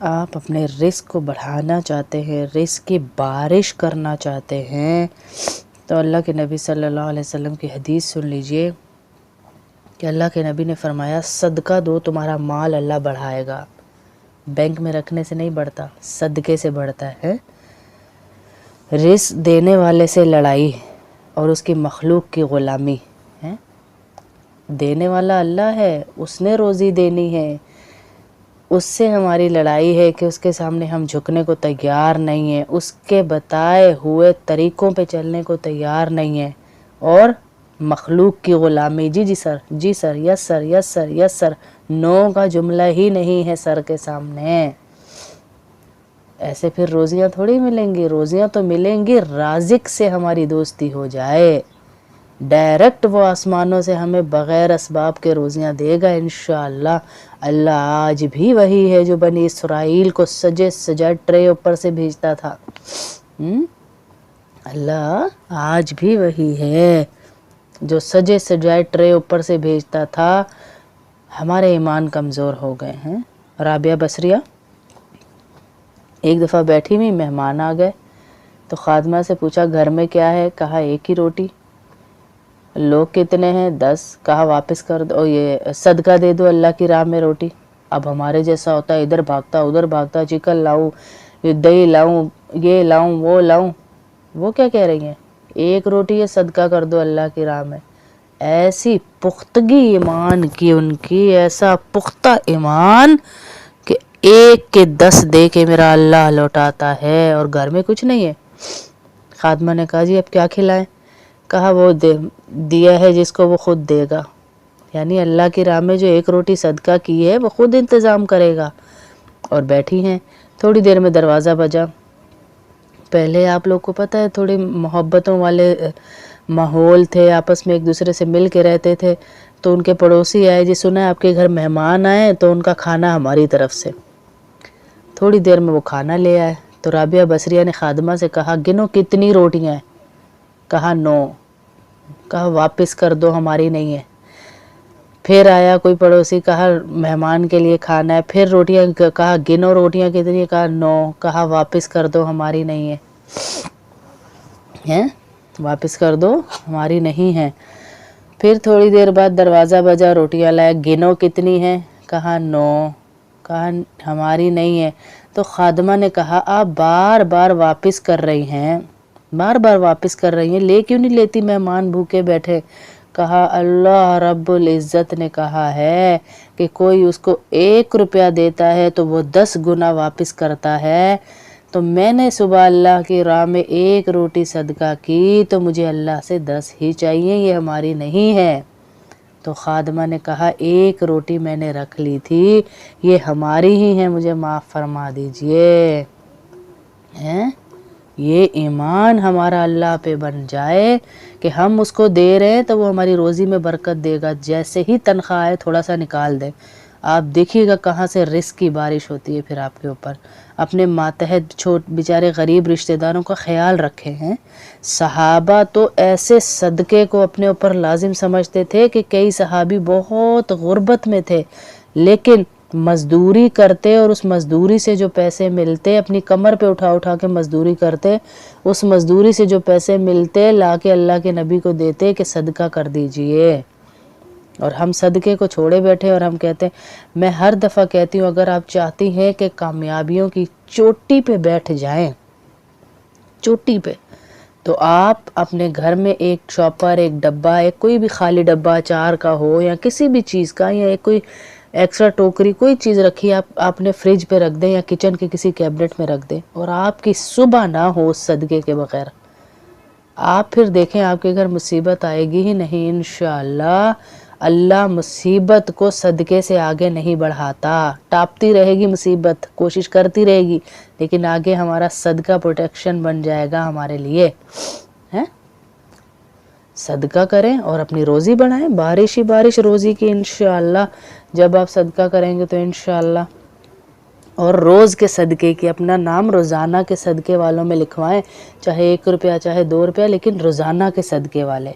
آپ اپنے رزق کو بڑھانا چاہتے ہیں، رزق کی بارش کرنا چاہتے ہیں، تو اللہ کے نبی صلی اللہ علیہ وسلم کی حدیث سن لیجئے کہ اللہ کے نبی نے فرمایا صدقہ دو تمہارا مال اللہ بڑھائے گا۔ بینک میں رکھنے سے نہیں بڑھتا، صدقے سے بڑھتا ہے۔ رزق دینے والے سے لڑائی اور اس کی مخلوق کی غلامی ہے۔ دینے والا اللہ ہے، اس نے روزی دینی ہے، اس سے ہماری لڑائی ہے کہ اس کے سامنے ہم جھکنے کو تیار نہیں ہیں، اس کے بتائے ہوئے طریقوں پہ چلنے کو تیار نہیں ہیں، اور مخلوق کی غلامی۔ جی سر، جی سر، یس سر، یس سر، یس سر، نو کا جملہ ہی نہیں ہے سر کے سامنے۔ ایسے پھر روزیاں تھوڑی ملیں گی، روزیاں تو ملیں گی رازق سے ہماری دوستی ہو جائے، ڈائریکٹ وہ آسمانوں سے ہمیں بغیر اسباب کے روزیاں دے گا انشاءاللہ۔ اللہ آج بھی وہی ہے جو بنی اسرائیل کو سجے سجائے ٹرے اوپر سے بھیجتا تھا۔ اللہ آج بھی وہی ہے جو سجے سجائے ٹرے اوپر سے بھیجتا تھا۔ ہمارے ایمان کمزور ہو گئے ہیں۔ رابعہ بصریہ ایک دفعہ بیٹھی ہوئی، مہمان آ گئے تو خادمہ سے پوچھا گھر میں کیا ہے؟ کہا ایک ہی روٹی۔ لوگ کتنے ہیں؟ 10۔ کہا واپس کر دو، یہ صدقہ دے دو اللہ کی راہ میں روٹی۔ اب ہمارے جیسا ہوتا ہے ادھر بھاگتا ادھر بھاگتا، چکن لاؤں، دہی لاؤں، یہ لاؤں، وہ لاؤں۔ وہ کیا کہہ رہی ہیں؟ ایک روٹی ہے، صدقہ کر دو اللہ کی راہ میں۔ ایسی پختگی ایمان کی ان کی، ایسا پختہ ایمان کہ ایک کے 10 دے کے میرا اللہ لوٹاتا ہے، اور گھر میں کچھ نہیں ہے۔ خادمہ نے کہا جی اب کیا کھلائیں؟ کہا وہ دیا ہے جس کو وہ خود دے گا، یعنی اللہ کی راہ میں جو ایک روٹی صدقہ کی ہے وہ خود انتظام کرے گا۔ اور بیٹھی ہیں، تھوڑی دیر میں دروازہ بجا۔ پہلے آپ لوگ کو پتہ ہے تھوڑی محبتوں والے ماحول تھے، آپس میں ایک دوسرے سے مل کے رہتے تھے، تو ان کے پڑوسی آئے، جی سنا ہے آپ کے گھر مہمان آئے تو ان کا کھانا ہماری طرف سے۔ تھوڑی دیر میں وہ کھانا لے آئے تو رابعہ بصریہ نے خادمہ سے کہا گنو کتنی روٹیاں ہیں؟ کہا 9۔ کہا واپس کر دو ہماری نہیں ہے۔ پھر آیا کوئی پڑوسی، کہا مہمان کے لیے کھانا ہے، پھر روٹیاں، کہا گنو روٹیاں کتنی؟ کہا 9۔ کہا واپس کر دو ہماری نہیں ہے، واپس کر دو ہماری نہیں ہے۔ پھر تھوڑی دیر بعد دروازہ بجا، روٹیاں لائے، گنو کتنی ہیں؟ کہا 9۔ کہا ہماری نہیں ہے۔ تو خادمہ نے کہا آپ بار بار واپس کر رہی ہیں، بار بار واپس کر رہی ہیں، لے کیوں نہیں لیتی؟ مہمان بھوکے بیٹھے۔ کہا اللہ رب العزت نے کہا ہے کہ کوئی اس کو 1 روپیہ دیتا ہے تو وہ 10 گنا واپس کرتا ہے، تو میں نے صبح اللہ کی راہ میں 1 روٹی صدقہ کی تو مجھے اللہ سے 10 ہی چاہیے، یہ ہماری نہیں ہے۔ تو خادمہ نے کہا 1 روٹی میں نے رکھ لی تھی، یہ ہماری ہی ہے، مجھے معاف فرما دیجئے۔ یہ ایمان ہمارا اللہ پہ بن جائے کہ ہم اس کو دے رہے ہیں تو وہ ہماری روزی میں برکت دے گا، جیسے ہی تنخواہ آئے تھوڑا سا نکال دے۔ آپ دیکھیے گا کہاں سے رزق کی بارش ہوتی ہے پھر آپ کے اوپر۔ اپنے ماتحت بیچارے غریب رشتہ داروں کا خیال رکھے ہیں۔ صحابہ تو ایسے صدقے کو اپنے اوپر لازم سمجھتے تھے کہ کئی صحابی بہت غربت میں تھے، لیکن مزدوری کرتے اور اس مزدوری سے جو پیسے ملتے، اپنی کمر پہ اٹھا اٹھا کے مزدوری کرتے، اس مزدوری سے جو پیسے ملتے لا کے اللہ کے نبی کو دیتے کہ صدقہ کر دیجئے۔ اور ہم صدقے کو چھوڑے بیٹھے، اور ہم کہتے ہیں، میں ہر دفعہ کہتی ہوں اگر آپ چاہتی ہیں کہ کامیابیوں کی چوٹی پہ بیٹھ جائیں، چوٹی پہ، تو آپ اپنے گھر میں ایک شاپر، ایک ڈبہ، ایک کوئی بھی خالی ڈبہ اچار کا ہو یا کسی بھی چیز کا، یا ایک کوئی ایکسٹرا ٹوکری کوئی چیز رکھی آپ نے فریج پہ رکھ دیں یا کچن کے کسی کیبنٹ میں رکھ دیں، اور آپ کی صبح نہ ہو اس صدقے کے بغیر، آپ پھر دیکھیں آپ کے گھر مصیبت آئے گی ہی نہیں انشاءاللہ۔ اللہ مصیبت کو صدقے سے آگے نہیں بڑھاتا، ٹاپتی رہے گی مصیبت، کوشش کرتی رہے گی، لیکن آگے ہمارا صدقہ پروٹیکشن بن جائے گا ہمارے لیے۔ صدقہ کریں اور اپنی روزی بڑھائیں، بارش ہی بارش روزی کی انشاءاللہ جب آپ صدقہ کریں گے تو انشاءاللہ۔ اور روز کے صدقے کی اپنا نام روزانہ کے صدقے والوں میں لکھوائیں، چاہے 1 روپیہ چاہے 2 روپیہ، لیکن روزانہ کے صدقے والے۔